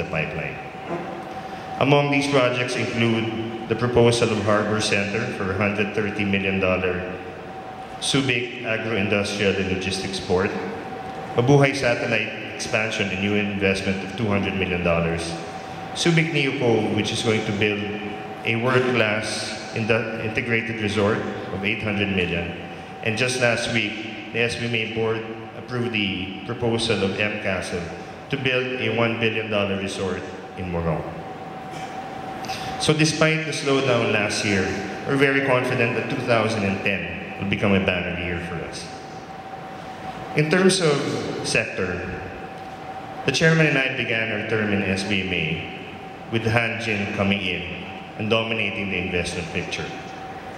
the pipeline. Among these projects include the proposal of Harbor Center for $130 million Subic Agro-Industrial and Logistics Port, Mabuhay Satellite expansion and new investment of $200 million, Subic Neopo, which is going to build a world-class integrated resort of $800 million, and just last week, the SBMA board approved the proposal of M Castle to build a $1 billion resort in Morong. So despite the slowdown last year, we're very confident that 2010 will become a banner year for us. In terms of sector, the chairman and I began our term in SBMA with Hanjin coming in and dominating the investment picture.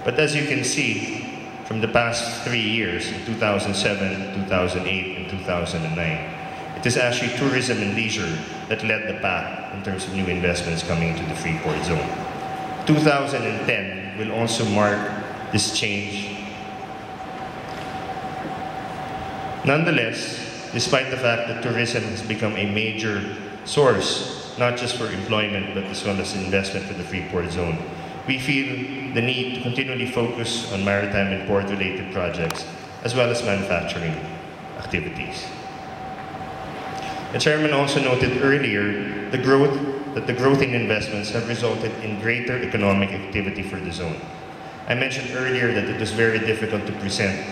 But as you can see, from the past 3 years, in 2007, 2008, and 2009, it is actually tourism and leisure that led the pack in terms of new investments coming into the Freeport zone. 2010 will also mark this change. Nonetheless, despite the fact that tourism has become a major source, not just for employment, but as well as investment for the Freeport zone, we feel the need to continually focus on maritime and port-related projects, as well as manufacturing activities. The chairman also noted earlier the growth in investments have resulted in greater economic activity for the zone. I mentioned earlier that it was very difficult to present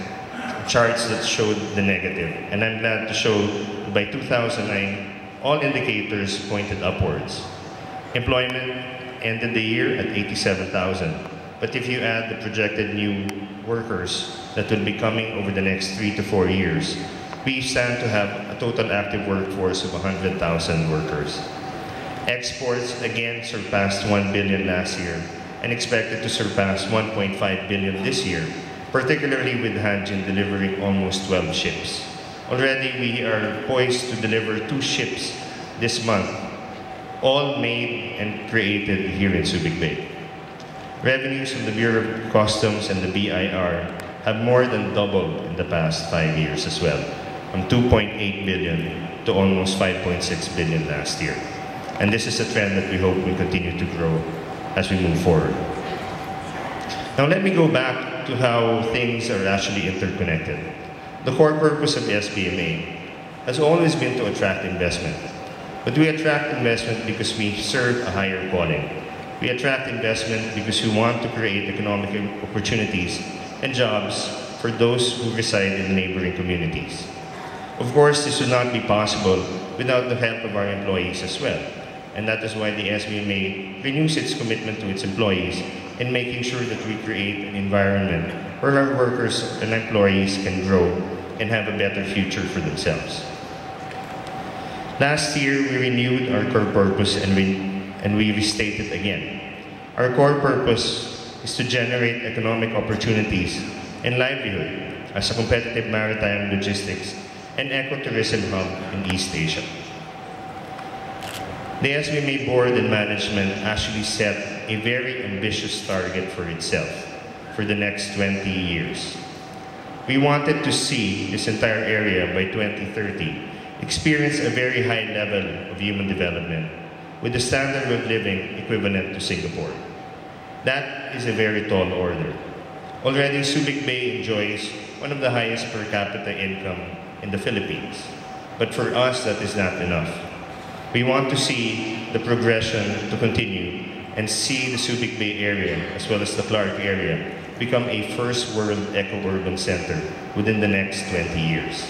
charts that showed the negative, and I'm glad to show that by 2009, all indicators pointed upwards. Employment ended the year at 87,000, but if you add the projected new workers that will be coming over the next 3 to 4 years, we stand to have a total active workforce of 100,000 workers. Exports again surpassed 1 billion last year and expected to surpass 1.5 billion this year, particularly with Hanjin delivering almost 12 ships. Already we are poised to deliver 2 ships this month, all made and created here in Subic Bay. Revenues from the Bureau of Customs and the BIR have more than doubled in the past 5 years as well, from 2.8 billion to almost 5.6 billion last year. And this is a trend that we hope will continue to grow as we move forward. Now let me go back to how things are actually interconnected. The core purpose of SBMA has always been to attract investment. But we attract investment because we serve a higher calling. We attract investment because we want to create economic opportunities and jobs for those who reside in the neighboring communities. Of course, this would not be possible without the help of our employees as well. And that is why the SBMA renews its commitment to its employees in making sure that we create an environment where our workers and employees can grow and have a better future for themselves. Last year, we renewed our core purpose and we restated again. Our core purpose is to generate economic opportunities and livelihood as a competitive maritime logistics and ecotourism hub in East Asia. The SBMA board and management actually set a very ambitious target for itself for the next 20 years. We wanted to see this entire area by 2030 experience a very high level of human development with a standard of living equivalent to Singapore. That is a very tall order. Already, Subic Bay enjoys one of the highest per capita income in the Philippines. But for us, that is not enough. We want to see the progression to continue and see the Subic Bay area, as well as the Clark area, become a first world eco-urban center within the next 20 years.